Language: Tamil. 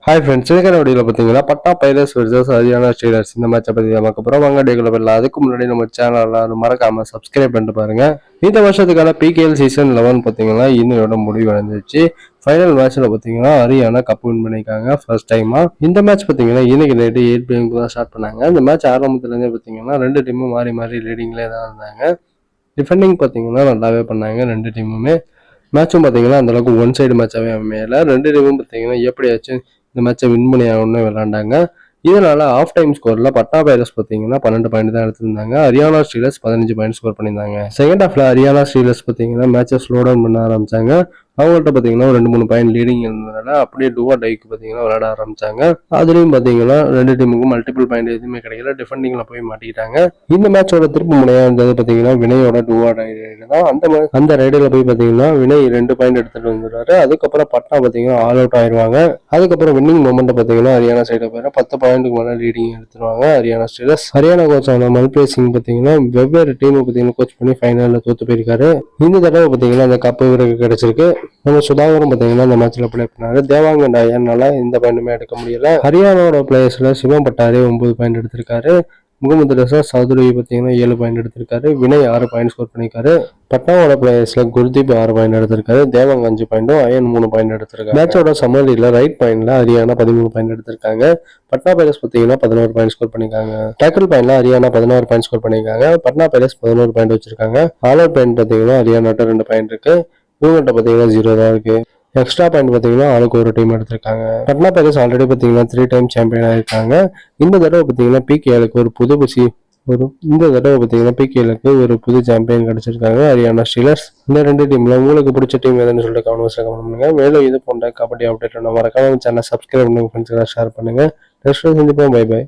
ஹாய் ஃப்ரெண்ட்ஸ், இருக்கிற வீடியோவில் பார்த்தீங்கன்னா பட்டா பைரேட்ஸ் வெர்சஸ் ஹரியானா ஸ்டீலர்ஸ் இந்த மேட்சை பற்றி பார்க்க போகிறோம். வாங்க டேக்குள்ள போயிடலாம். அதுக்கு முன்னாடி நம்ம சேனலில் மறக்காமல் சப்ஸ்கிரைப் பண்ணிட்டு பாருங்க. இந்த வருஷத்துக்கான பிகேஎல் சீசன் 11 பார்த்தீங்கன்னா இன்னையோட முடிவு அடைஞ்சிச்சு. ஃபைனல் மேட்ச்சில் பார்த்தீங்கன்னா ஹரியானா கப் வின் பண்ணியிருக்காங்க ஃபர்ஸ்ட் டைமாக. இந்த மேட்ச் பார்த்தீங்கன்னா இன்னைக்கு நைட்டு 8 PM தான் ஸ்டார்ட் பண்ணாங்க. இந்த மேட்ச் ஆரம்பத்துலேருந்தே பார்த்தீங்கன்னா ரெண்டு டீமும் மாறி மாறி லீடிங்லேயே தான் இருந்தாங்க. டிஃபெண்டிங் பார்த்தீங்கன்னா நல்லாவே பண்ணாங்க ரெண்டு டீமுமே. மேட்சும் பார்த்தீங்கன்னா அந்தளவுக்கு ஒன் சைடு மேட்சாகவே அமையல. ரெண்டு டீமும் பார்த்தீங்கன்னா எப்படியாச்சும் இந்த மேட்சை வின் பண்ணி ஆகணும்னு விளையாண்டாங்க. இதனால ஆஃப் டைம் ஸ்கோர்ல பட்டா பைரேட்ஸ் பார்த்தீங்கன்னா 12 பாயிண்ட் தான் எடுத்திருந்தாங்க. ஹரியானா ஸ்டீலர்ஸ் 15 பாயிண்ட் ஸ்கோர் பண்ணியிருந்தாங்க. செகண்ட் ஹாஃப்ல ஹரியானா ஸ்டீலர்ஸ் பார்த்தீங்கன்னா மேட்சை ஸ்லோ டவுன் பண்ண ஆரம்பிச்சாங்க. அவங்கள்ட்ட பார்த்தீங்கன்னா ஒரு 2-3 பாயிண்ட் லீடிங் இருந்ததுனால அப்படியே டூவா டைக்கு பார்த்தீங்கன்னா விளையாட ஆரம்பிச்சாங்க. அதுலேயும் பார்த்தீங்கன்னா ரெண்டு டீமுக்கும் மல்டிபிள் பாயிண்ட் எதுவுமே கிடைக்கல. டிஃபெண்டிங்ல போய் மாட்டிக்கிட்டாங்க. இந்த மேட்சோட திருப்பு முனையா இருந்தது பார்த்தீங்கன்னா வினயோட டூவா ரைடு தான். அந்த ரைடில் போய் பார்த்தீங்கன்னா வினய் 2 பாயிண்ட் எடுத்துட்டு வந்துடுறாரு. அதுக்கப்புறம் பட்டா பார்த்தீங்கன்னா ஆல் அவுட் ஆயிடுவாங்க. அதுக்கப்புறம் வின்னிங் மொமெண்ட் பார்த்தீங்கன்னா ஹரியானா சைடு போயிட 10 பாயிண்ட்டுக்கு மேலே லீடிங் எடுத்துருவாங்க ஹரியானா ஸ்டீலர்ஸ். ஹரியானா கோச் ஆன மல்பிரீத் சிங் பார்த்தீங்கன்னா வெவ்வேறு டீமை பார்த்தீங்கன்னா கோச் பண்ணி ஃபைனலில் தோத்து போயிருக்காரு. இந்த தடவை பார்த்தீங்கன்னா அந்த கப்பு இவருக்கு கிடைச்சிருக்கு. நம்ம சுதாகரும் பார்த்தீங்கன்னா இந்த மேட்ச்ல பிளே பண்ணாரு. தேவாங்கண்ட் ஐயர்னால இந்த பாயிண்ட்டுமே எடுக்க முடியல. ஹரியானாவோட பிளேயர்ஸ்ல சிவம் பட்டாரே 9 பாயிண்ட் எடுத்திருக்காரு. முகமது ரசா சௌத்ரி பார்த்தீங்கன்னா 7 பாயிண்ட் எடுத்திருக்காரு. வினய் 6 பாயிண்ட் ஸ்கோர் பண்ணிருக்காரு. பட்னாவோட பிளேயர்ஸ்ல குர்தீப் 6 பாயிண்ட் எடுத்திருக்காரு. தேவாங் 5 பாயிண்டும் அயன் 3 பாயிண்ட் எடுத்திருக்காரு. மேட்சோட சம்மரியில ரைட் பாயிண்ட்ல ஹரியானா 13 பாயிண்ட் எடுத்திருக்காங்க. பட்னா பைரேட்ஸ் பார்த்தீங்கன்னா 11 பாயிண்ட் ஸ்கோர் பண்ணிருக்காங்க. டேக்கிள் பாயிண்ட்ல ஹரியானா 16 பாயிண்ட் ஸ்கோர் பண்ணிருக்காங்க. பட்னா பைரேட்ஸ் 11 பாயிண்ட் வச்சிருக்காங்க. ஆல் அவுட் பாயிண்ட் பார்த்தீங்கன்னா ஹரியானாட்ட 2 பாயிண்ட் இருக்கு. இவங்கள்ட்ட பார்த்தீங்கன்னா 0 தான் இருக்கு. எக்ஸ்ட்ரா பாயிண்ட் பார்த்தீங்கன்னா ஆளுக்கு ஒரு டீம் எடுத்திருக்காங்க. பட்னா பைரேட்ஸ் ஆல்ரெடி பார்த்தீங்கன்னா 3 டைம் சாம்பியன் ஆயிருக்காங்க. இந்த தடவை பார்த்தீங்கன்னா பிகேஎலுக்கு ஒரு புது சாம்பியன் கிடைச்சிருக்காங்க ஹரியானா ஸ்டீலர்ஸ். இந்த ரெண்டு டீம்ல உங்களுக்கு பிடிச்ச டீம் எதுன்னு சொல்லிட்டு கமெண்ட் பண்ணுங்க. மேலும் இது போன்ற கபடி அப்டேட் மறக்காம சேனல் சப்ஸ்கிரைப் பண்ணுங்க, ஃப்ரெண்ட்ஸ்க்கு ஷேர் பண்ணுங்க. நெக்ஸ்ட் சந்திப்போம். Bye by.